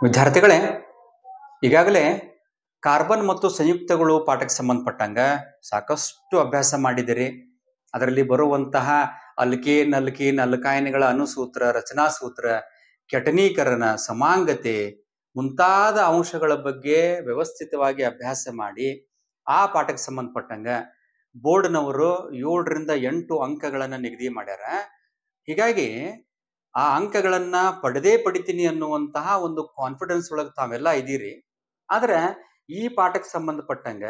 ವಿದ್ಯಾರ್ಥಿಗಳೇ, ಈಗಾಗಲೇ ಕಾರ್ಬನ್ ಮತ್ತು ಸಂಯುಕ್ತಗಳು ಪಾಠಕ್ಕೆ ಸಂಬಂಧಪಟ್ಟಂಗ ಸಾಕಷ್ಟು ಅಭ್ಯಾಸ ಮಾಡಿದಿರಿ. ಅದರಲ್ಲಿ ಬರುವಂತಹ ಅಲ್ಕೇನ್ ಅಲ್ಕೀನ್ ಅಲ್ಕಾಯನಿಗಳ ಅನುಸೂತ್ರ, ರಚನಾ ಸೂತ್ರ, ಕೆಟನೀಕರಣ, ಸಮಾಂಗತೆ ಮುಂತಾದ ಅಂಶಗಳ ಬಗ್ಗೆ ವ್ಯವಸ್ಥಿತವಾಗಿ ಅಭ್ಯಾಸ ಮಾಡಿ ಆ ಪಾಠಕ್ಕೆ ಸಂಬಂಧಪಟ್ಟಂಗ ಬೋರ್ಡ್ನವರು 7ರಿಂದ 8 ಅಂಕಗಳನ್ನು ನಿಗದಿ ಮಾಡ್ಯಾರ. ಹೀಗಾಗಿ ಆ ಅಂಕಗಳನ್ನ ಪಡಿತೀನಿ ಅನ್ನುವಂತಹ ಒಂದು ಕಾನ್ಫಿಡೆನ್ಸ್ ಒಳಗೆ ತಾವೆಲ್ಲ ಇದ್ದೀರಿ. ಆದ್ರೆ ಈ ಪಾಠಕ್ಕೆ ಸಂಬಂಧಪಟ್ಟಂಗ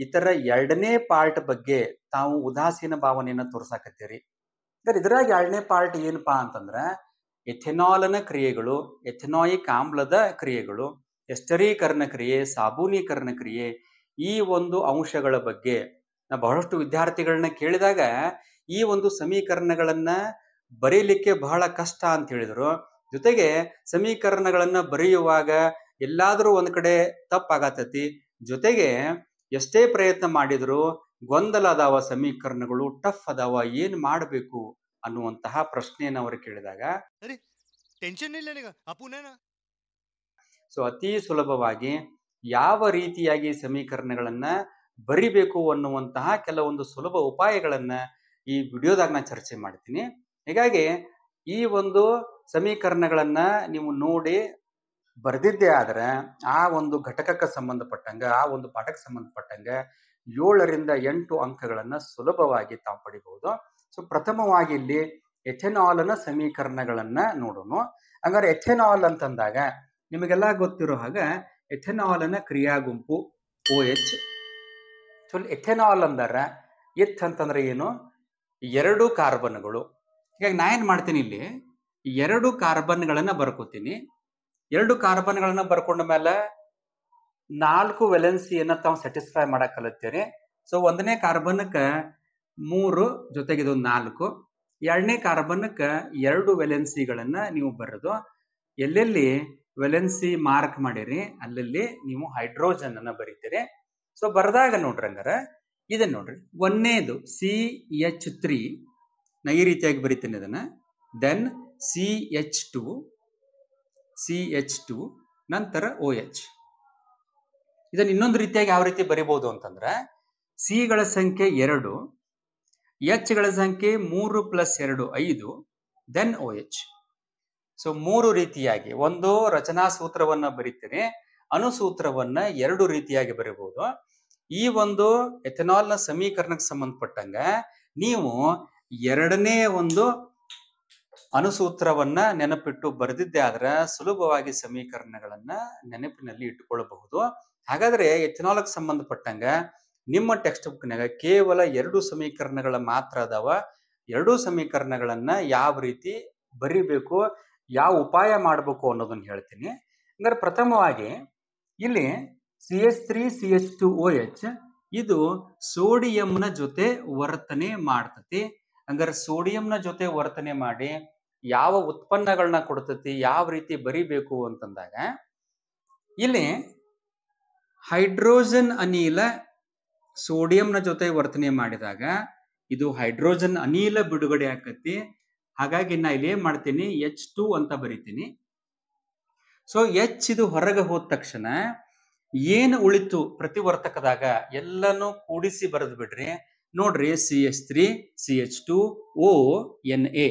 ಇತರ 2ನೇ ಪಾರ್ಟ್ ಬಗ್ಗೆ ತಾವು ಉದಾಸೀನ ಭಾವನೆಯನ್ನ ತೋರ್ಸಾಕತ್ತೀರಿ. ಇದ್ರಾಗ 2ನೇ ಪಾರ್ಟ್ ಏನಪ್ಪಾ ಅಂತಂದ್ರ ಎಥೆನಾಲ್ನ ಕ್ರಿಯೆಗಳು, ಎಥೆನಾಯಿಕ್ ಆಮ್ಲದ ಕ್ರಿಯೆಗಳು, ಎಸ್ಟರೀಕರಣ ಕ್ರಿಯೆ, ಸಾಬೂನೀಕರಣ ಕ್ರಿಯೆ, ಈ ಒಂದು ಅಂಶಗಳ ಬಗ್ಗೆ ನಾ ಬಹಳಷ್ಟು ವಿದ್ಯಾರ್ಥಿಗಳನ್ನ ಕೇಳಿದಾಗ ಈ ಒಂದು ಸಮೀಕರಣಗಳನ್ನ ಬರೀಲಿಕ್ಕೆ ಬಹಳ ಕಷ್ಟ ಅಂತ ಹೇಳಿದ್ರು. ಜೊತೆಗೆ ಸಮೀಕರಣಗಳನ್ನ ಬರೆಯುವಾಗ ಎಲ್ಲಾದ್ರೂ ಒಂದ್ ಕಡೆ ತಪ್ಪಾಗತೈತಿ. ಜೊತೆಗೆ ಎಷ್ಟೇ ಪ್ರಯತ್ನ ಮಾಡಿದ್ರು ಗೊಂದಲ ಅದಾವ, ಸಮೀಕರಣಗಳು ಟಫ್ ಅದಾವ, ಏನ್ ಮಾಡ್ಬೇಕು ಅನ್ನುವಂತಹ ಪ್ರಶ್ನೆಯನ್ನು ಅವರು ಕೇಳಿದಾಗ ಅತಿ ಸುಲಭವಾಗಿ ಯಾವ ರೀತಿಯಾಗಿ ಸಮೀಕರಣಗಳನ್ನ ಬರಿಬೇಕು ಅನ್ನುವಂತಹ ಕೆಲವೊಂದು ಸುಲಭ ಉಪಾಯಗಳನ್ನ ಈ ವಿಡಿಯೋದಾಗ ನಾನು ಚರ್ಚೆ ಮಾಡ್ತೀನಿ. ಹೀಗಾಗಿ ಈ ಒಂದು ಸಮೀಕರಣಗಳನ್ನ ನೀವು ನೋಡಿ ಬರ್ದಿದ್ದೇ ಆದ್ರೆ ಆ ಒಂದು ಘಟಕಕ್ಕೆ ಸಂಬಂಧಪಟ್ಟಂಗ, ಆ ಒಂದು ಪಾಠಕ್ಕೆ ಸಂಬಂಧಪಟ್ಟಂಗ 7ರಿಂದ 8 ಅಂಕಗಳನ್ನ ಸುಲಭವಾಗಿ ತಾವು ಪಡಿಬಹುದು. ಪ್ರಥಮವಾಗಿ ಇಲ್ಲಿ ಎಥೆನಾಲ್ನ ಸಮೀಕರಣಗಳನ್ನ ನೋಡೋಣ. ಹಂಗಾರೆ ಎಥೆನಾಲ್ ಅಂತಂದಾಗ ನಿಮಗೆಲ್ಲ ಗೊತ್ತಿರೋ ಹಾಗ ಎಥೆನಾಲ್ನ ಕ್ರಿಯಾ ಗುಂಪು OH. ಎಥೆನಾಲ್ ಅಂದಾರ ಎಥ್ ಅಂತಂದ್ರೆ ಏನು? 2 ಕಾರ್ಬನ್ಗಳು. ಹೀಗಾಗಿ ನಾ ಏನ್ ಮಾಡ್ತೀನಿ, ಇಲ್ಲಿ 2 ಕಾರ್ಬನ್ಗಳನ್ನ ಬರ್ಕೋತೀನಿ. 2 ಕಾರ್ಬನ್ಗಳನ್ನ ಬರ್ಕೊಂಡ ಮೇಲೆ 4 ವೆಲೆನ್ಸಿಯನ್ನ ತಾವು ಸ್ಯಾಟಿಸ್ಫೈ ಮಾಡಕ್ ಕಲಿತೀರಿ. 1ನೇ ಕಾರ್ಬನ್ಕ್ಕೆ 3 ಜೊತೆಗೆ ಇದು 4. 2ನೇ ಕಾರ್ಬನ್ಕ್ಕೆ 2 ವೆಲೆನ್ಸಿಗಳನ್ನ ನೀವು ಬರೆದು ಎಲ್ಲೆಲ್ಲಿ ವೆಲೆನ್ಸಿ ಮಾರ್ಕ್ ಮಾಡಿರಿ ಅಲ್ಲಲ್ಲಿ ನೀವು ಹೈಡ್ರೋಜನ್ ಅನ್ನ ಬರೀತೀರಿ. ಬರ್ದಾಗ ನೋಡ್ರಿ, ಹಂಗಾರ ಇದನ್ನ ನೋಡ್ರಿ, 1ನೇದು CH3, ನಾ ಈ ರೀತಿಯಾಗಿ ಬರೀತೀನಿ ಇದನ್ನ. ದೆನ್ CH2, ನಂತರ OH. ಇದನ್ನ ಇನ್ನೊಂದು ರೀತಿಯಾಗಿ ಯಾವ ರೀತಿ ಬರಿಬಹುದು ಅಂತಂದ್ರೆ ಸಿಗಳ ಸಂಖ್ಯೆ 2, Hಗಳ ಸಂಖ್ಯೆ 3 + 2 5, ದೆನ್ OH. 3 ರೀತಿಯಾಗಿ ಒಂದು ರಚನಾ ಸೂತ್ರವನ್ನ ಬರೀತೀರಿ, ಅನುಸೂತ್ರವನ್ನ 2 ರೀತಿಯಾಗಿ ಬರೀಬಹುದು. ಈ ಒಂದು ಎಥೆನಾಲ್ನ ಸಮೀಕರಣಕ್ಕೆ ಸಂಬಂಧಪಟ್ಟಂಗ ನೀವು 2ನೇ ಒಂದು ಅನುಸೂತ್ರವನ್ನ ನೆನಪಿಟ್ಟು ಬರೆದಿದ್ದೆ ಆದ್ರೆ ಸುಲಭವಾಗಿ ಸಮೀಕರಣಗಳನ್ನ ನೆನಪಿನಲ್ಲಿ ಇಟ್ಟುಕೊಳ್ಳಬಹುದು. ಹಾಗಾದ್ರೆ ಎಥೆನಾಲ್ಗೆ ಸಂಬಂಧಪಟ್ಟಂಗ ನಿಮ್ಮ ಟೆಕ್ಸ್ಟ್ ಬುಕ್ನಾಗ ಕೇವಲ 2 ಸಮೀಕರಣಗಳ ಮಾತ್ರ ಅದಾವ. 2 ಸಮೀಕರಣಗಳನ್ನ ಯಾವ ರೀತಿ ಬರಿಬೇಕು, ಯಾವ ಉಪಾಯ ಮಾಡಬೇಕು ಅನ್ನೋದನ್ನ ಹೇಳ್ತೀನಿ. ಅಂದ್ರೆ ಪ್ರಥಮವಾಗಿ ಇಲ್ಲಿ CH3 CH2OH ಇದು ಸೋಡಿಯಂನ ಜೊತೆ ವರ್ತನೆ ಮಾಡ್ತತಿ. ಹಂಗಾರೆ ಸೋಡಿಯಂನ ಜೊತೆ ವರ್ತನೆ ಮಾಡಿ ಯಾವ ಉತ್ಪನ್ನಗಳನ್ನ ಕೊಡ್ತತಿ, ಯಾವ ರೀತಿ ಬರಿಬೇಕು ಅಂತಂದಾಗ ಇಲ್ಲಿ ಹೈಡ್ರೋಜನ್ ಅನಿಲ ಸೋಡಿಯಂನ ಜೊತೆ ವರ್ತನೆ ಮಾಡಿದಾಗ ಇದು ಹೈಡ್ರೋಜನ್ ಅನಿಲ ಬಿಡುಗಡೆ ಆಕತಿ. ಹಾಗಾಗಿ ನಾ ಇಲ್ಲಿ ಏನ್ ಮಾಡ್ತೀನಿ, H2 ಅಂತ ಬರಿತೀನಿ. H ಇದು ಹೊರಗೆ ಹೋದ ತಕ್ಷಣ ಏನು ಉಳಿತು ಪ್ರತಿವರ್ತಕದಾಗ ಎಲ್ಲನೂ ಕೂಡಿಸಿ ಬರೆದು ಬಿಡ್ರಿ. ನೋಡ್ರಿ, CH3 CH2ONA.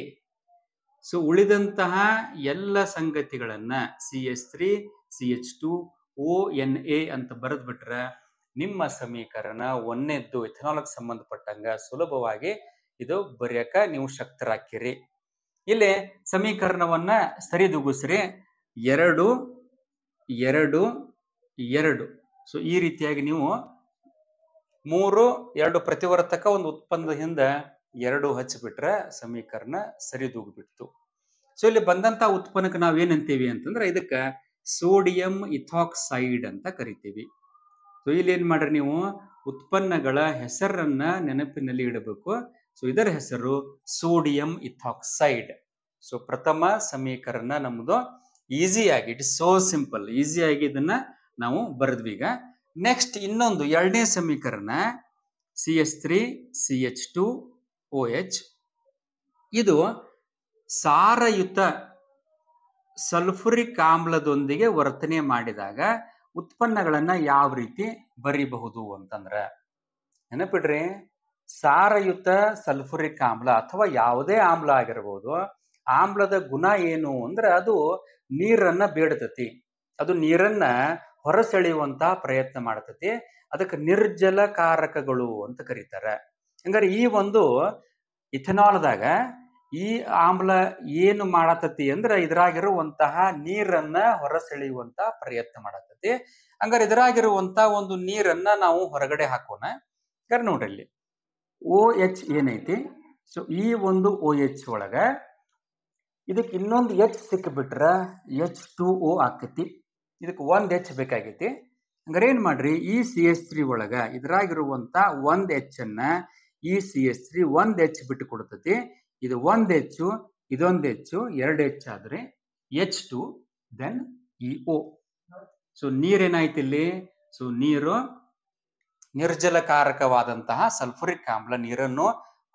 ಉಳಿದಂತಹ ಎಲ್ಲ ಸಂಗತಿಗಳನ್ನ CH3 CH2ONA ಅಂತ ಬರೆದು ಬಿಟ್ರೆ ನಿಮ್ಮ ಸಮೀಕರಣ 1ನೇದ್ದು ಎಥೆನಾಲ್ಗೆ ಸಂಬಂಧಪಟ್ಟಂಗ ಸುಲಭವಾಗಿ ಇದು ಬರೆಯಕ ನೀವು ಶಕ್ತರಾಕಿರಿ. ಇಲ್ಲಿ ಸಮೀಕರಣವನ್ನ ಸರಿದೂಗಿಸ್ರಿ. 2 2 2. ಈ ರೀತಿಯಾಗಿ ನೀವು 3 2 ಪ್ರತಿವರ್ತಕ ಒಂದು ಉತ್ಪನ್ನದ ಹಿಂದೆ 2 ಹಚ್ಚಿಬಿಟ್ರೆ ಸಮೀಕರಣ ಸರಿದೂಗ್ಬಿಡ್ತು. ಇಲ್ಲಿ ಬಂದಂತ ಉತ್ಪನ್ನಕ್ಕೆ ನಾವೇನಂತೀವಿ ಅಂತಂದ್ರೆ ಇದಕ್ಕೆ ಸೋಡಿಯಂ ಇಥಾಕ್ಸೈಡ್ ಅಂತ ಕರಿತೀವಿ. ಇಲ್ಲಿ ಏನ್ ಮಾಡ್ರಿ, ನೀವು ಉತ್ಪನ್ನಗಳ ಹೆಸರನ್ನ ನೆನಪಿನಲ್ಲಿ ಇಡಬೇಕು. ಇದರ ಹೆಸರು ಸೋಡಿಯಂ ಇಥಾಕ್ಸೈಡ್. ಪ್ರಥಮ ಸಮೀಕರಣ ನಮ್ದು ಈಸಿಯಾಗಿ, ಇಟ್ ಇಸ್ ಸೋ ಸಿಂಪಲ್, ಈಸಿಯಾಗಿ ಇದನ್ನ ನಾವು ಬರೆದ್ವಿ. ಈಗ ನೆಕ್ಸ್ಟ್ ಇನ್ನೊಂದು 2ನೇ ಸಮೀಕರಣ CH3 CH2OH. ಇದು ಸಾರಯುತ ಸಲ್ಫುರಿಕ್ ಆಮ್ಲದೊಂದಿಗೆ ವರ್ತನೆ ಮಾಡಿದಾಗ ಉತ್ಪನ್ನಗಳನ್ನ ಯಾವ ರೀತಿ ಬರಿಬಹುದು ಅಂತಂದ್ರ, ನೆನಪಿಡ್ರಿ, ಸಾರಯುತ ಸಲ್ಫುರಿಕ್ ಆಮ್ಲ ಅಥವಾ ಯಾವುದೇ ಆಮ್ಲ ಆಗಿರಬಹುದು, ಆಮ್ಲದ ಗುಣ ಏನು ಅಂದ್ರೆ ಅದು ನೀರನ್ನ ಬೇಡತತಿ, ಅದು ನೀರನ್ನ ಹೊರಸೆಳೆಯುವಂತ ಪ್ರಯತ್ನ ಮಾಡತತಿ, ಅದಕ್ಕೆ ನಿರ್ಜಲಕಾರಕಗಳು ಅಂತ ಕರೀತಾರೆ. ಹಂಗಾರೆ ಈ ಒಂದು ಇಥೆನಾಲ್ದಾಗ ಈ ಆಮ್ಲ ಏನು ಮಾಡತತಿ ಅಂದ್ರೆ ಇದ್ರಾಗಿರುವಂತಹ ನೀರನ್ನ ಹೊರಸೆಳೆಯುವಂತ ಪ್ರಯತ್ನ ಮಾಡತತಿ. ಹಂಗಾರೆ ಇದ್ರಾಗಿರುವಂತ ಒಂದು ನೀರನ್ನ ನಾವು ಹೊರಗಡೆ ಹಾಕೋಣ. ಹಂಗಾರೆ ನೋಡ್ರಿ, ಇಲ್ಲಿ OH ಏನೈತಿ, ಸೊ ಈ ಒಂದು OH ಒಳಗ ಇದಕ್ಕೆ ಇನ್ನೊಂದು H ಸಿಕ್ಕಿಬಿಟ್ರ H2O ಆಕತಿ, ಇದಕ್ಕೆ ಒಂದ್ H ಬೇಕಾಗೈತಿ. ಹಂಗಾರೆ ಏನ್ ಮಾಡ್ರಿ, ಈ CH3 ಒಳಗ ಇದ್ರಾಗಿರುವಂತ ಒಂದ್ H ಅನ್ನ ಈ CH3 ಒಂದ್ H ಬಿಟ್ಟು ಕೊಡ್ತತಿ. ಇದು ಒಂದ್ H, ಇದೊಂದ್ H, ಎರಡು H ಆದ್ರೆ H2 ದೆನ್ EO. ಸೊ ನೀರೇನಾಯ್ತು ಇಲ್ಲಿ, ಸೊ ನೀರು ನಿರ್ಜಲಕಾರಕವಾದಂತಹ ಸಲ್ಫುರಿಕ್ ಆಮ್ಲ ನೀರನ್ನು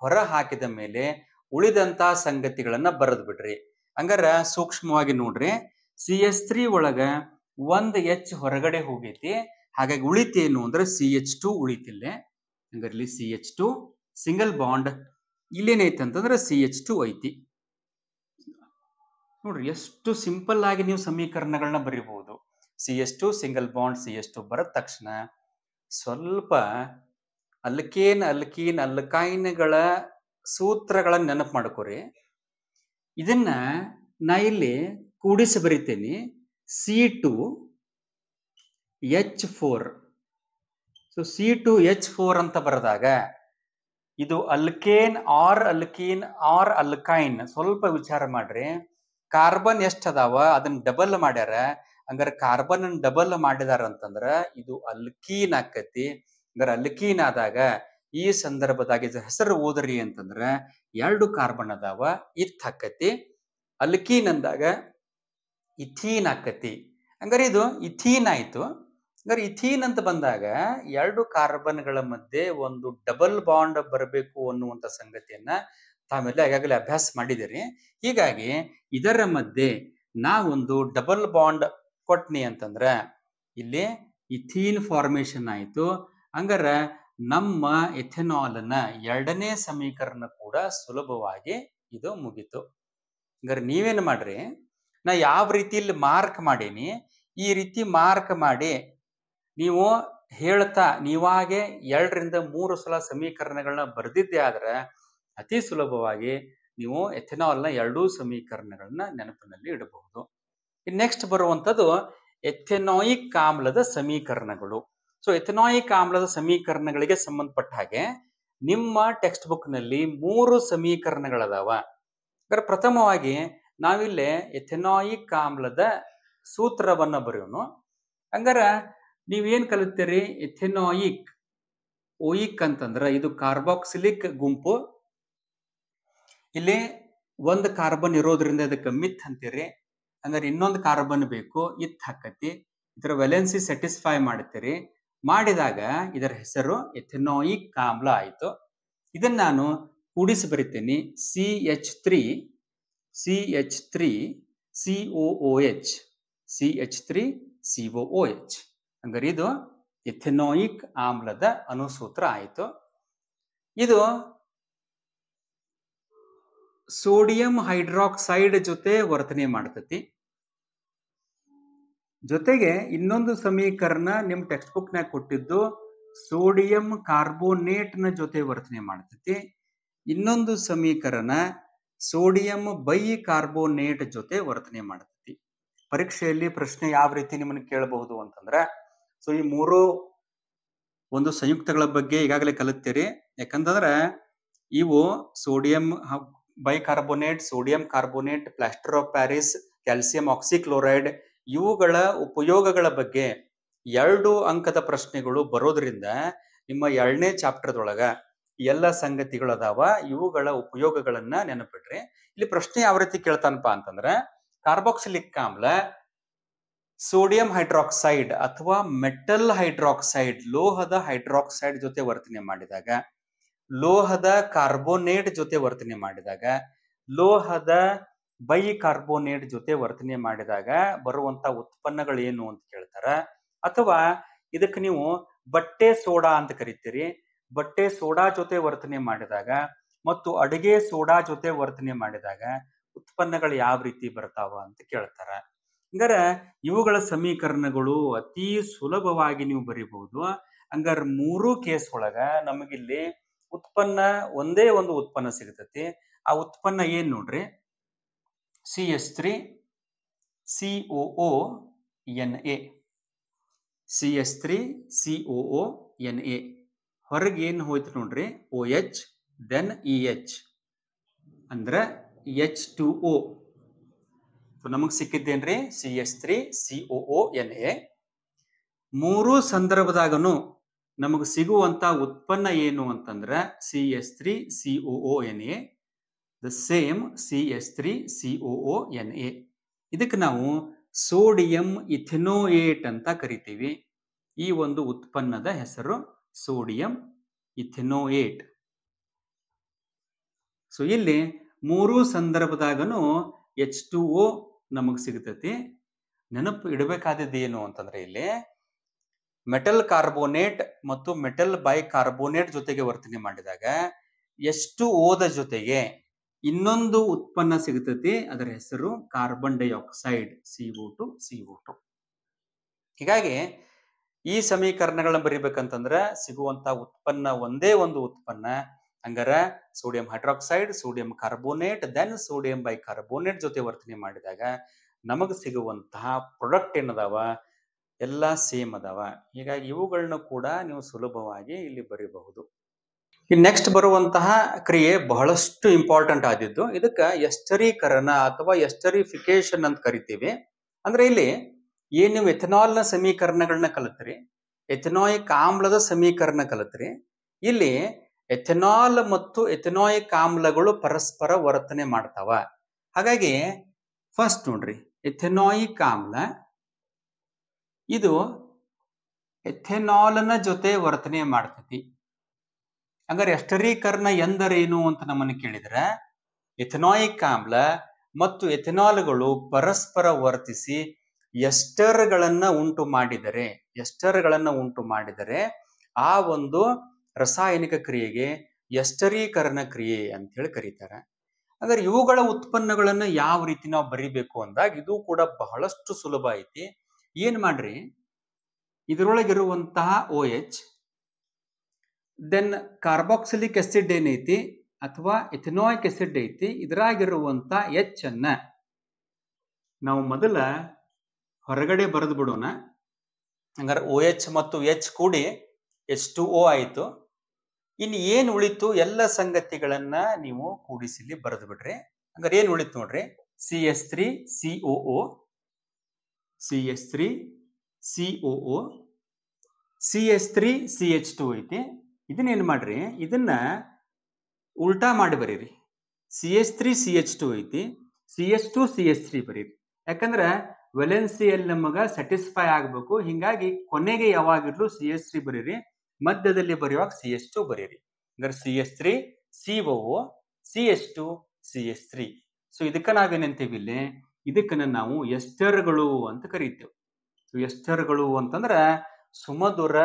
ಹೊರ ಹಾಕಿದ ಮೇಲೆ ಉಳಿದಂತಹ ಸಂಗತಿಗಳನ್ನ ಬರೆದು ಬಿಡ್ರಿ. ಹಂಗಾರ ಸೂಕ್ಷ್ಮವಾಗಿ ನೋಡ್ರಿ, CH3 ಒಳಗ ಒಂದ್ H ಹೊರಗಡೆ ಹೋಗೈತಿ, ಹಾಗಾಗಿ ಉಳಿತೇನು ಅಂದ್ರೆ CH2 ಉಳಿತಿಲ್ಲೇ. ಹಂಗಾರಲ್ಲಿ CH2 ಸಿಂಗಲ್ ಬಾಂಡ್, ಇಲ್ಲೇನೈತಿ ಅಂತಂದ್ರೆ CH2 ಐತಿ. ನೋಡ್ರಿ ಎಷ್ಟು ಸಿಂಪಲ್ ಆಗಿ ನೀವು ಸಮೀಕರಣಗಳನ್ನ ಬರೀಬಹುದು. CH2 ಸಿಂಗಲ್ ಬಾಂಡ್ CH2 ಬರದ ತಕ್ಷಣ ಸ್ವಲ್ಪ ಅಲ್ಕೇನ್ ಅಲ್ಕೈನ್ಗಳ ಸೂತ್ರಗಳನ್ನ ನೆನಪು ಮಾಡ್ಕೋರಿ. ಇದನ್ನ ನಾ ಇಲ್ಲಿ ಕೂಡಿಸಿ ಬರಿತೇನೆ, C2H4. ಸೊ C2H4 ಅಂತ ಬರೆದಾಗ ಇದು ಅಲ್ಕೇನ್ ಆರ್ ಅಲ್ಕೈನ್. ಸ್ವಲ್ಪ ವಿಚಾರ ಮಾಡ್ರಿ, ಕಾರ್ಬನ್ ಎಷ್ಟ್ ಅದಾವ ಅದನ್ನ ಡಬಲ್ ಮಾಡ್ಯಾರ. ಹಂಗಾರೆ ಕಾರ್ಬನ್ ಅನ್ನು ಡಬಲ್ ಮಾಡಿದಾರ ಅಂತಂದ್ರ ಇದು ಅಲ್ಕೀನ್ ಆಕತಿ. ಹಂಗಾರೆ ಅಲ್ಕೀನ್ ಆದಾಗ ಈ ಸಂದರ್ಭದಾಗ ಇದ್ರ ಹೆಸರು ಓದ್ರಿ ಅಂತಂದ್ರ ಎರಡು ಕಾರ್ಬನ್ ಅದಾವ, ಇತ್ ಆಕತಿ. ಅಲ್ಕೀನ್ ಅಂದಾಗ ಇಥೀನ್ ಆಕತಿ. ಹಂಗಾರೆ ಇದು ಇಥೀನ್ ಆಯ್ತು. ಹಂಗಾರೆ ಇಥೀನ್ ಅಂತ ಬಂದಾಗ ಎರಡು ಕಾರ್ಬನ್ಗಳ ಮಧ್ಯೆ ಒಂದು ಡಬಲ್ ಬಾಂಡ್ ಬರಬೇಕು ಅನ್ನುವಂತ ಸಂಗತಿಯನ್ನ ತಾವೆಲ್ಲ ಈಗಾಗಲೇ ಅಭ್ಯಾಸ ಮಾಡಿದಿರಿ. ಹೀಗಾಗಿ ಇದರ ಮಧ್ಯೆ ನಾವೊಂದು ಡಬಲ್ ಬಾಂಡ್ ಕೊಟ್ನಿ ಅಂತಂದ್ರ ಇಲ್ಲಿ ಇಥೀನ್ ಫಾರ್ಮೇಶನ್ ಆಯ್ತು. ಹಂಗಾರ ನಮ್ಮ ಎಥೆನಾಲ್ನ ಎರಡನೇ ಸಮೀಕರಣ ಕೂಡ ಸುಲಭವಾಗಿ ಇದು ಮುಗೀತು. ಹಂಗಾರೆ ನೀವೇನು ಮಾಡ್ರಿ, ನಾ ಯಾವ ರೀತಿಯಲ್ಲಿ ಮಾರ್ಕ್ ಮಾಡೀನಿ ಈ ರೀತಿ ಮಾರ್ಕ್ ಮಾಡಿ ನೀವು ಹೇಳ್ತಾ ನೀವಾಗೆ 2 ರಿಂದ 3 ಸಲ ಸಮೀಕರಣಗಳನ್ನ ಬರೆದಿದ್ದೆ ಆದ್ರೆ ಅತಿ ಸುಲಭವಾಗಿ ನೀವು ಎಥೆನಾಲ್ನ ಎರಡೂ ಸಮೀಕರಣಗಳನ್ನ ನೆನಪಿನಲ್ಲಿ ಇಡಬಹುದು. ನೆಕ್ಸ್ಟ್ ಬರುವಂಥದ್ದು ಎಥೆನಾಯಿಕ್ ಆಮ್ಲದ ಸಮೀಕರಣಗಳು. ಸೊ ಎಥೆನಾಯಿಕ್ ಆಮ್ಲದ ಸಮೀಕರಣಗಳಿಗೆ ಸಂಬಂಧಪಟ್ಟ ಹಾಗೆ ನಿಮ್ಮ ಟೆಕ್ಸ್ಟ್ ಬುಕ್ ನಲ್ಲಿ 3 ಸಮೀಕರಣಗಳದಾವ. ಪ್ರಥಮವಾಗಿ ನಾವಿಲ್ಲಿ ಎಥೆನಾಯಿಕ್ ಆಮ್ಲದ ಸೂತ್ರವನ್ನ ಬರೆಯೋನು. ಹಂಗಾರ ನೀವೇನ್ ಕಲಿತೀರಿ, ಎಥೆನಾಯಿಕ್ ಓಯಿಕ್ ಅಂತಂದ್ರ ಇದು ಕಾರ್ಬಾಕ್ಸಿಲಿಕ್ ಗುಂಪು. ಇಲ್ಲಿ ಒಂದು ಕಾರ್ಬನ್ ಇರೋದ್ರಿಂದ ಇದಕ್ಕೆ ಮಿತ್ ಅಂತೀರಿ. ಹಂಗಾರೆ ಇನ್ನೊಂದು ಕಾರ್ಬನ್ ಬೇಕು, ಇತ್ ಹಾಕತಿ. ಇದರ ವೆಲೆನ್ಸಿ ಸ್ಯಾಟಿಸ್ಫೈ ಮಾಡ್ತೀರಿ. ಮಾಡಿದಾಗ ಇದರ ಹೆಸರು ಎಥೆನಾಯಿಕ್ ಆಮ್ಲ ಆಯ್ತು. ಇದನ್ನ ನಾನು ಕೂಡಿಸಿ ಬರಿತೀನಿ, CH3 COOH CH3 COOH. ಹಂಗಾರೆ ಇದು ಎಥೆನಾಯಿಕ್ ಆಮ್ಲದ ಅನುಸೂತ್ರ ಆಯಿತು. ಇದು ಸೋಡಿಯಂ ಹೈಡ್ರಾಕ್ಸೈಡ್ ಜೊತೆ ವರ್ತನೆ ಮಾಡ್ತತಿ. ಜೊತೆಗೆ ಇನ್ನೊಂದು ಸಮೀಕರಣ ನಿಮ್ ಟೆಕ್ಸ್ಟ್ ಬುಕ್ ನಾಗ ಕೊಟ್ಟಿದ್ದು ಸೋಡಿಯಂ ಕಾರ್ಬೋನೇಟ್ ನ ಜೊತೆ ವರ್ತನೆ ಮಾಡ್ತತಿ. ಇನ್ನೊಂದು ಸಮೀಕರಣ ಸೋಡಿಯಂ ಬೈ ಕಾರ್ಬೋನೇಟ್ ಜೊತೆ ವರ್ತನೆ ಮಾಡ್ತತಿ. ಪರೀಕ್ಷೆಯಲ್ಲಿ ಪ್ರಶ್ನೆ ಯಾವ ರೀತಿ ನಿಮ್ಮನ್ನು ಕೇಳಬಹುದು ಅಂತಂದ್ರ, ಸೊ ಈ ಮೂರು ಒಂದು ಸಂಯುಕ್ತಗಳ ಬಗ್ಗೆ ಈಗಾಗಲೇ ಕಲಿತೀರಿ. ಯಾಕಂತಂದ್ರೆ ಇವು sodium bicarbonate, sodium carbonate, plaster of Paris, calcium oxychloride ಇವುಗಳ ಉಪಯೋಗಗಳ ಬಗ್ಗೆ 2 ಅಂಕದ ಪ್ರಶ್ನೆಗಳು ಬರೋದ್ರಿಂದ ನಿಮ್ಮ 2ನೇ ಚಾಪ್ಟರ್ದೊಳಗ ಎಲ್ಲ ಸಂಗತಿಗಳು ಅದಾವ. ಇವುಗಳ ಉಪಯೋಗಗಳನ್ನ ನೆನಪಿಡ್ರಿ. ಇಲ್ಲಿ ಪ್ರಶ್ನೆ ಯಾವ ರೀತಿ ಕೇಳ್ತಾನಪ್ಪ ಅಂತಂದ್ರೆ, ಕಾರ್ಬಾಕ್ಸಿಲಿಕ್ ಆಮ್ಲ ಸೋಡಿಯಂ ಹೈಡ್ರಾಕ್ಸೈಡ್ ಅಥವಾ ಮೆಟಲ್ ಹೈಡ್ರಾಕ್ಸೈಡ್ ಲೋಹದ ಹೈಡ್ರಾಕ್ಸೈಡ್ ಜೊತೆ ವರ್ತನೆ ಮಾಡಿದಾಗ, ಲೋಹದ ಕಾರ್ಬೋನೇಟ್ ಜೊತೆ ವರ್ತನೆ ಮಾಡಿದಾಗ, ಲೋಹದ ಬೈಕಾರ್ಬೋನೇಟ್ ಜೊತೆ ವರ್ತನೆ ಮಾಡಿದಾಗ ಬರುವಂತ ಉತ್ಪನ್ನಗಳು ಏನು ಅಂತ ಕೇಳ್ತಾರ. ಅಥವಾ ಇದಕ್ಕೆ ನೀವು ಬಟ್ಟೆ ಸೋಡಾ ಅಂತ ಕರಿತೀರಿ. ಬಟ್ಟೆ ಸೋಡಾ ಜೊತೆ ವರ್ತನೆ ಮಾಡಿದಾಗ ಮತ್ತು ಅಡುಗೆ ಸೋಡಾ ಜೊತೆ ವರ್ತನೆ ಮಾಡಿದಾಗ ಉತ್ಪನ್ನಗಳು ಯಾವ ರೀತಿ ಬರ್ತಾವ ಅಂತ ಕೇಳ್ತಾರ. ಹಂಗಾರ ಇವುಗಳ ಸಮೀಕರಣಗಳು ಅತಿ ಸುಲಭವಾಗಿ ನೀವು ಬರೀಬಹುದು. ಹಂಗಾರ ಮೂರು ಕೇಸ್ ಒಳಗ ನಮಗಿಲ್ಲಿ ಉತ್ಪನ್ನ ಒಂದೇ ಒಂದು ಉತ್ಪನ್ನ ಸಿಗ್ತತಿ. ಆ ಉತ್ಪನ್ನ ಏನ್ ನೋಡ್ರಿ, CH3 COONA. CH3 COONA. ಹೊರಗೆ ಏನು ಹೋಯ್ತು ನೋಡ್ರಿ, OH ದೆನ್ EH ಅಂದ್ರೆ H2O. ನಮಗ್ ಸಿಕ್ಕಿದ್ದೇನ್ರಿ CH3 COONA. ಮೂರು ಸಂದರ್ಭದಾಗನು ನಮಗ್ ಸಿಗುವಂತ ಉತ್ಪನ್ನ ಏನು ಅಂತಂದ್ರ CH3 COONA, the same CH3 COONA. ಇದಕ್ಕೆ ನಾವು ಸೋಡಿಯಂ ಇಥೆನೋಯೇಟ್ ಅಂತ ಕರಿತೀವಿ. ಈ ಒಂದು ಉತ್ಪನ್ನದ ಹೆಸರು ಸೋಡಿಯಂ ಇಥೆನೋಯೇಟ್. ಸೊ ಇಲ್ಲಿ ಮೂರು ಸಂದರ್ಭದಾಗನು H2O ನಮಗ್ ಸಿಗ್ತತಿ. ನೆನಪು ಇಡಬೇಕಾದದ್ದು ಏನು ಅಂತಂದ್ರೆ ಇಲ್ಲಿ ಮೆಟಲ್ ಕಾರ್ಬೋನೇಟ್ ಮತ್ತು ಮೆಟಲ್ ಬೈಕಾರ್ಬೋನೇಟ್ ಜೊತೆಗೆ ವರ್ತನೆ ಮಾಡಿದಾಗ H2O ಜೊತೆಗೆ ಇನ್ನೊಂದು ಉತ್ಪನ್ನ ಸಿಗುತ್ತದೆ. ಅದರ ಹೆಸರು ಕಾರ್ಬನ್ ಡೈಆಕ್ಸೈಡ್ CO2. ಹೀಗಾಗಿ ಈ ಸಮೀಕರಣಗಳನ್ನ ಬರಿಬೇಕಂತಂದ್ರ ಸಿಗುವಂತ ಉತ್ಪನ್ನ ಒಂದೇ ಒಂದು ಉತ್ಪನ್ನ. ಹಂಗಾರ sodium hydroxide, sodium carbonate, then sodium bicarbonate ಜೊತೆ ವರ್ತನೆ ಮಾಡಿದಾಗ ನಮಗ್ ಸಿಗುವಂತಹ ಪ್ರಾಡಕ್ಟ್ ಏನದಾವ ಎಲ್ಲ ಸೇಮ್ ಅದಾವ. ಹೀಗಾಗಿ ಇವುಗಳನ್ನ ಕೂಡ ನೀವು ಸುಲಭವಾಗಿ ಇಲ್ಲಿ ಬರೀಬಹುದು. ನೆಕ್ಸ್ಟ್ ಬರುವಂತಹ ಕ್ರಿಯೆ ಬಹಳಷ್ಟು ಇಂಪಾರ್ಟೆಂಟ್ ಆದಿದ್ದು. ಇದಕ್ಕ ಎಸ್ಟರೀಕರಣ ಅಥವಾ ಎಸ್ಟರಿಫಿಕೇಶನ್ ಅಂತ ಕರಿತೀವಿ. ಅಂದ್ರೆ ಇಲ್ಲಿ ಏನ್ ನೀವು ಎಥೆನಾಲ್ನ ಸಮೀಕರಣಗಳನ್ನ ಕಲಿತ್ರಿ, ಎಥೆನಾಯಿಕ್ ಆಮ್ಲದ ಸಮೀಕರಣ ಕಲಿತ್ರಿ. ಇಲ್ಲಿ ಎಥೆನಾಲ್ ಮತ್ತು ಎಥೆನಾಯಿಕ್ ಆಮ್ಲಗಳು ಪರಸ್ಪರ ವರ್ತನೆ ಮಾಡ್ತಾವ. ಹಾಗಾಗಿ ಫಸ್ಟ್ ನೋಡ್ರಿ, ಎಥೆನಾಯಿಕ್ ಆಮ್ಲ ಇದು ಎಥೆನಾಲ್ನ ಜೊತೆ ವರ್ತನೆ ಮಾಡ್ತೈತಿ. ಹಂಗಾರೆ ಎಸ್ಟರೀಕರಣ ಎಂದರೇನು ಅಂತ ನಮ್ಮನ್ನು ಕೇಳಿದ್ರೆ, ಎಥೆನಾಯಿಕ್ ಆಮ್ಲ ಮತ್ತು ಎಥೆನಾಲ್ಗಳು ಪರಸ್ಪರ ವರ್ತಿಸಿ ಎಸ್ಟರ್ಗಳನ್ನ ಉಂಟು ಮಾಡಿದರೆ ಆ ಒಂದು ರಾಸಾಯನಿಕ ಕ್ರಿಯೆಗೆ ಎಸ್ಟರೀಕರಣ ಕ್ರಿಯೆ ಅಂತ ಹೇಳಿ ಕರೀತಾರೆ. ಹಾಗಾದ್ರೆ ಇವುಗಳ ಉತ್ಪನ್ನಗಳನ್ನ ಯಾವ ರೀತಿ ನಾವು ಬರಿಬೇಕು ಅಂದಾಗ ಇದು ಕೂಡ ಬಹಳಷ್ಟು ಸುಲಭ ಐತಿ. ಏನ್ ಮಾಡ್ರಿ, ಇದರೊಳಗಿರುವಂತಹ OH ದೆನ್ ಕಾರ್ಬಾಕ್ಸಿಲಿಕ್ ಆಸಿಡ್ ಏನೈತಿ ಅಥವಾ ಎಥೆನಾಯಿಕ್ ಆಸಿಡ್ ಐತಿ, ಇದ್ರಾಗಿರುವಂತ H ಅನ್ನ ನಾವು ಮೊದಲ ಹೊರಗಡೆ ಬರೆದು ಬಿಡೋಣ. ಹಂಗಾರೆ OH ಮತ್ತು H ಕೂಡಿ H2O ಆಯಿತು. ಇನ್ನು ಏನ್ ಉಳಿತು ಎಲ್ಲ ಸಂಗತಿಗಳನ್ನ ನೀವು ಕೂಡಿಸಿಲಿ ಬರೆದು ಬಿಡ್ರಿ. ಹಂಗಾರೆ ಏನ್ ಉಳಿತು ನೋಡ್ರಿ, CH3 COO, CH3 COO, CH3 CH2 ಐತಿ. ಇದನ್ನ ಏನ್ ಮಾಡ್ರಿ, ಇದನ್ನ ಉಲ್ಟಾ ಮಾಡಿ ಬರೀರಿ. CH3 CH2 ಐತಿ, CH2 CH3 ಬರೀರಿ. ಯಾಕಂದ್ರ ವೆಲೆನ್ಸಿಯಲ್ಲಿ ನಮಗ ಸ್ಯಾಟಿಸ್ಫೈ ಆಗ್ಬೇಕು. ಹಿಂಗಾಗಿ ಕೊನೆಗೆ ಯಾವಾಗಿರ್ಲು CH3 ಬರೀರಿ, ಮಧ್ಯದಲ್ಲಿ ಬರೆಯುವಾಗ CH2 ಬರೀರಿ. ಹಂಗಾರೆ CH3 COO, CH2 CH3. So ಇದಕ್ಕ ನಾವೇನಂತೀವಿ ಇಲ್ಲಿ, ಇದಕ್ಕನ್ನ ನಾವು ಎಸ್ಟರ್ಗಳು ಅಂತ ಕರೀತೇವೆ. ಸೊ ಎಸ್ಟರ್ಗಳು ಅಂತಂದ್ರ ಸುಮಧುರ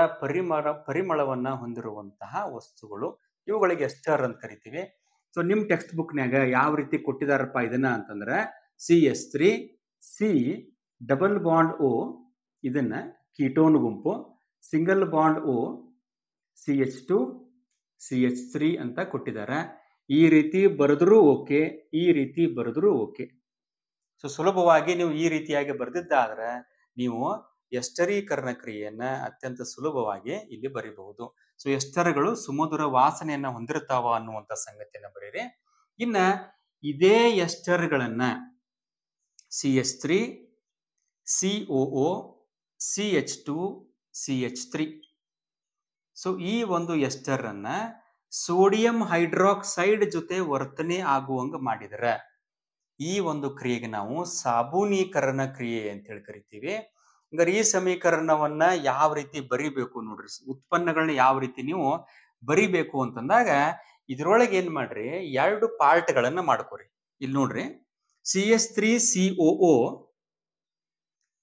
ಪರಿಮಳವನ್ನ ಹೊಂದಿರುವಂತಹ ವಸ್ತುಗಳು, ಇವುಗಳಿಗೆ ಎಸ್ಟರ್ ಅಂತ ಕರಿತೀವಿ. ಸೊ ನಿಮ್ ಟೆಕ್ಸ್ಟ್ ಬುಕ್ನ್ಯಾಗ ಯಾವ ರೀತಿ ಕೊಟ್ಟಿದಾರಪ್ಪ ಇದನ್ನ ಅಂತಂದ್ರ CH3 C double bond O, ಇದನ್ನ ಕೀಟೋನ್ ಗುಂಪು, single bond O CH2 CH3 ಅಂತ ಕೊಟ್ಟಿದ್ದಾರೆ. ಈ ರೀತಿ ಬರೆದ್ರೂ ಓಕೆ, ಈ ರೀತಿ ಬರೆದ್ರೂ ಓಕೆ. ಸೊ ಸುಲಭವಾಗಿ ನೀವು ಈ ರೀತಿಯಾಗಿ ಬರೆದಿದ್ದಾದ್ರೆ ನೀವು ಎಸ್ಟರೀಕರಣ ಕ್ರಿಯೆಯನ್ನ ಅತ್ಯಂತ ಸುಲಭವಾಗಿ ಇಲ್ಲಿ ಬರೀಬಹುದು. ಸೊ ಎಸ್ಟರ್ಗಳು ಸುಮಧುರ ವಾಸನೆಯನ್ನ ಹೊಂದಿರ್ತಾವ ಅನ್ನುವಂತ ಸಂಗತಿಯನ್ನ ಬರೀರಿ. ಇನ್ನ ಇದೇ ಎಸ್ಟರ್ಗಳನ್ನ CH3 COO, CH2 CH3. So ಈ ಒಂದು ಎಸ್ಟರ್ ಅನ್ನ ಸೋಡಿಯಂ ಹೈಡ್ರಾಕ್ಸೈಡ್ ಜೊತೆ ವರ್ತನೆ ಆಗುವಂಗ ಮಾಡಿದರೆ ಈ ಒಂದು ಕ್ರಿಯೆಗೆ ನಾವು ಸಾಬೂನೀಕರಣ ಕ್ರಿಯೆ ಅಂತ ಹೇಳಿ ಕರಿತೀವಿ. ಹಂಗಾರೆ ಈ ಸಮೀಕರಣವನ್ನ ಯಾವ ರೀತಿ ಬರಿಬೇಕು ನೋಡ್ರಿ, ಉತ್ಪನ್ನಗಳನ್ನ ಯಾವ ರೀತಿ ನೀವು ಬರಿಬೇಕು ಅಂತಂದಾಗ ಇದ್ರೊಳಗೆ ಏನ್ ಮಾಡ್ರಿ, ಎರಡು ಪಾರ್ಟ್ಗಳನ್ನ ಮಾಡ್ಕೋರಿ. ಇಲ್ಲಿ ನೋಡ್ರಿ, CH3COO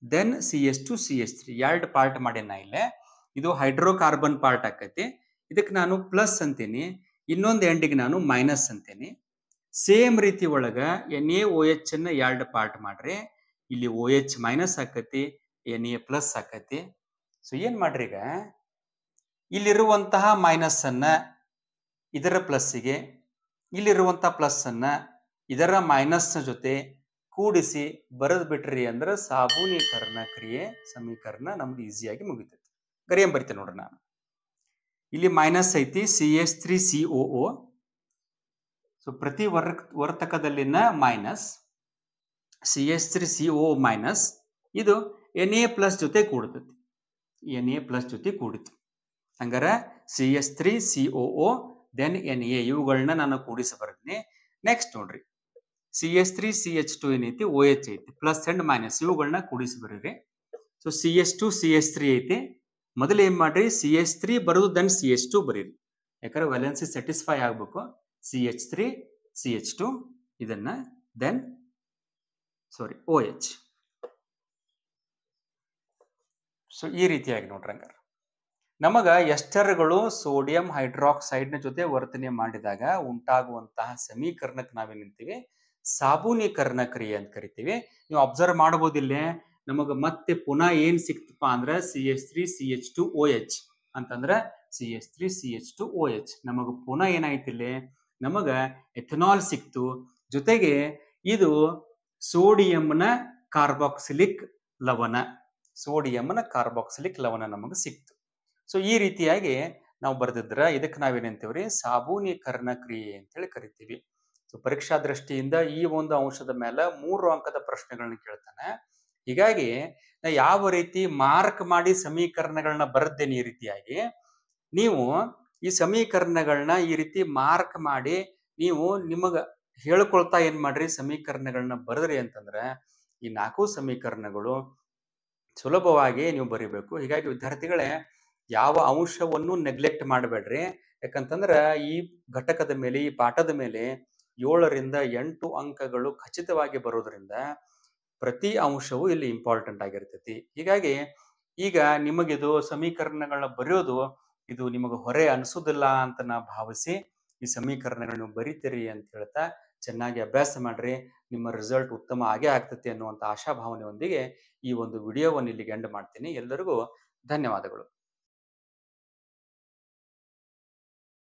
ದೆನ್ CH2CH3 ಎರಡು ಪಾರ್ಟ್ ಮಾಡೇನ ಇಲ್ಲೇ. ಇದು ಹೈಡ್ರೋಕಾರ್ಬನ್ ಪಾರ್ಟ್ ಆಕೈತಿ. ಇದಕ್ಕೆ ನಾನು ಪ್ಲಸ್ ಅಂತೀನಿ, ಇನ್ನೊಂದು ಎಂಡಿಗೆ ನಾನು ಮೈನಸ್ ಅಂತೀನಿ. ಸೇಮ್ ರೀತಿ ಒಳಗ NaOH ಅನ್ನ ಎರಡು ಪಾರ್ಟ್ ಮಾಡ್ರಿ. ಇಲ್ಲಿ OH ಮೈನಸ್ ಆಕತಿ, Na ಪ್ಲಸ್ ಆಕತಿ. ಸೊ ಏನ್ ಮಾಡ್ರಿ ಈಗ, ಇಲ್ಲಿರುವಂತಹ ಮೈನಸ್ ಅನ್ನ ಇದರ ಪ್ಲಸ್ಸಿಗೆ, ಇಲ್ಲಿರುವಂತಹ ಪ್ಲಸ್ ಅನ್ನ ಇದರ ಮೈನಸ್ ಜೊತೆ ಕೂಡಿಸಿ ಬರೆದು ಬಿಟ್ರಿ ಅಂದ್ರೆ ಸಾಬೂನೀಕರಣ ಕ್ರಿಯೆ ಸಮೀಕರಣ ನಮ್ದು ಈಸಿಯಾಗಿ ಮುಗಿತೈತಿ. ಗರಿಯಂ ಬರಿತೇನೆ ನೋಡ್ರಿ ನಾನು. ಇಲ್ಲಿ ಮೈನಸ್ ಐತಿ CH3COO. ಸೊ ಪ್ರತಿ ವರ್ತಕದಲ್ಲಿನ ಮೈನಸ್ CH3COO ಮೈನಸ್ ಇದು Na ಪ್ಲಸ್ ಜೊತೆ ಕೂಡ್ತೈತಿ. Na ಪ್ಲಸ್ ಜೊತೆ ಕೂಡಿತು. ಹಂಗಾರ CH3COO ದೆನ್ Na ಇವುಗಳನ್ನ ನಾನು ಕೂಡಿಸಿ ಬರ್ತೀನಿ. ನೆಕ್ಸ್ಟ್ ನೋಡ್ರಿ, CH3CH2 ಏನೈತಿ, OH ಐತಿ, ಪ್ಲಸ್ ಅಂಡ್ ಮೈನಸ್ ಇವುಗಳನ್ನ ಕೂಡಿಸಿ ಬರೀರಿ. ಸೊ CH2CH3 ಐತಿ. ಮೊದಲು ಏನ್ ಮಾಡ್ರಿ, CH3 ಬರೋದು ದೆನ್ CH2 ಬರೀರಿ. ಯಾಕಂದ್ರೆ ವ್ಯಾಲೆನ್ಸಿ ಸ್ಯಾಟಿಸ್ಫೈ ಆಗ್ಬೇಕು. CH3CH2 ಇದನ್ನ ದೆನ್ OH. ಸೊ ಈ ರೀತಿಯಾಗಿ ನೋಡ್ರಿ. ಹಂಗಾರ ನಮಗ ಎಸ್ಟರ್ಗಳು ಸೋಡಿಯಂ ಹೈಡ್ರಾಕ್ಸೈಡ್ ನ ಜೊತೆ ವರ್ತನೆ ಮಾಡಿದಾಗ ಉಂಟಾಗುವಂತಹ ಸಮೀಕರಣಕ್ಕೆ ನಾವೇನಂತೀವಿ, ಸಾಬೂನೀಕರಣ ಕ್ರಿಯೆ ಅಂತ ಕರಿತೀವಿ. ನೀವು ಅಬ್ಸರ್ವ್ ಮಾಡಬಹುದಿಲ್ಲೇ, ನಮಗ ಮತ್ತೆ ಪುನಃ ಏನ್ ಸಿಕ್ತಪ್ಪ ಅಂದ್ರೆ CH3CH2OH ಅಂತಂದ್ರ CH3CH2OH. ನಮಗ ಪುನಃ ಏನಾಯ್ತಿಲ್ಲಿ, ನಮಗ ಎಥನಾಲ್ ಸಿಕ್ತು. ಜೊತೆಗೆ ಇದು ಸೋಡಿಯಂನ ಕಾರ್ಬಾಕ್ಸಿಲಿಕ್ ಲವಣ, ಸೋಡಿಯಂನ ಕಾರ್ಬಾಕ್ಸಿಲಿಕ್ ಲವಣ ನಮಗೆ ಸಿಕ್ತು. ಸೊ ಈ ರೀತಿಯಾಗಿ ನಾವು ಬರೆದಿದ್ರ ಇದಕ್ಕೆ ನಾವೇನಂತೀವ್ರಿ, ಸಾಬೂನೀಕರಣ ಕ್ರಿಯೆ ಅಂತೇಳಿ ಕರಿತೀವಿ. ಸೊ ಪರೀಕ್ಷಾ ದೃಷ್ಟಿಯಿಂದ ಈ ಒಂದು ಅಂಶದ ಮೇಲೆ 3 ಅಂಕದ ಪ್ರಶ್ನೆಗಳನ್ನ ಕೇಳ್ತಾನೆ. ಹೀಗಾಗಿ ನಾ ಯಾವ ರೀತಿ ಮಾರ್ಕ್ ಮಾಡಿ ಸಮೀಕರಣಗಳನ್ನ ಬರೆದ್ದೇನೆ, ಈ ರೀತಿಯಾಗಿ ನೀವು ಈ ಸಮೀಕರಣಗಳನ್ನ ಈ ರೀತಿ ಮಾರ್ಕ್ ಮಾಡಿ ನೀವು ನಿಮಗ ಹೇಳ್ಕೊಳ್ತಾ ಏನ್ ಮಾಡ್ರಿ, ಸಮೀಕರಣಗಳನ್ನ ಬರೆದ್ರಿ ಅಂತಂದ್ರೆ ಈ 4 ಸಮೀಕರಣಗಳು ಸುಲಭವಾಗಿ ನೀವು ಬರಿಬೇಕು. ಹೀಗಾಗಿ ವಿದ್ಯಾರ್ಥಿಗಳೇ, ಯಾವ ಅಂಶವನ್ನು ನೆಗ್ಲೆಕ್ಟ್ ಮಾಡಬೇಡ್ರಿ. ಯಾಕಂತಂದ್ರ ಈ ಘಟಕದ ಮೇಲೆ, ಈ ಪಾಠದ ಮೇಲೆ 7 ರಿಂದ 8 ಅಂಕಗಳು ಖಚಿತವಾಗಿ ಬರೋದ್ರಿಂದ ಪ್ರತಿ ಅಂಶವು ಇಲ್ಲಿ ಇಂಪಾರ್ಟೆಂಟ್ ಆಗಿರ್ತೈತಿ. ಹೀಗಾಗಿ ಈಗ ನಿಮಗಿದು ಸಮೀಕರಣಗಳನ್ನ ಬರೆಯೋದು ಇದು ನಿಮಗೆ ಹೊರೆ ಅನಿಸೋದಿಲ್ಲ ಅಂತ ನಾ ಭಾವಿಸಿ ಈ ಸಮೀಕರಣಗಳನ್ನು ಬರಿತೀರಿ ಅಂತ ಹೇಳ್ತಾ ಚೆನ್ನಾಗಿ ಅಭ್ಯಾಸ ಮಾಡ್ರಿ. ನಿಮ್ಮ ರಿಸಲ್ಟ್ ಉತ್ತಮ ಆಗೇ ಆಗ್ತೈತಿ ಅನ್ನುವಂಥ ಆಶಾಭಾವನೆಯೊಂದಿಗೆ ಈ ಒಂದು ವಿಡಿಯೋವನ್ನು ಇಲ್ಲಿಗೆ ಎಂಡ್ ಮಾಡ್ತೀನಿ. ಎಲ್ಲರಿಗೂ ಧನ್ಯವಾದಗಳು.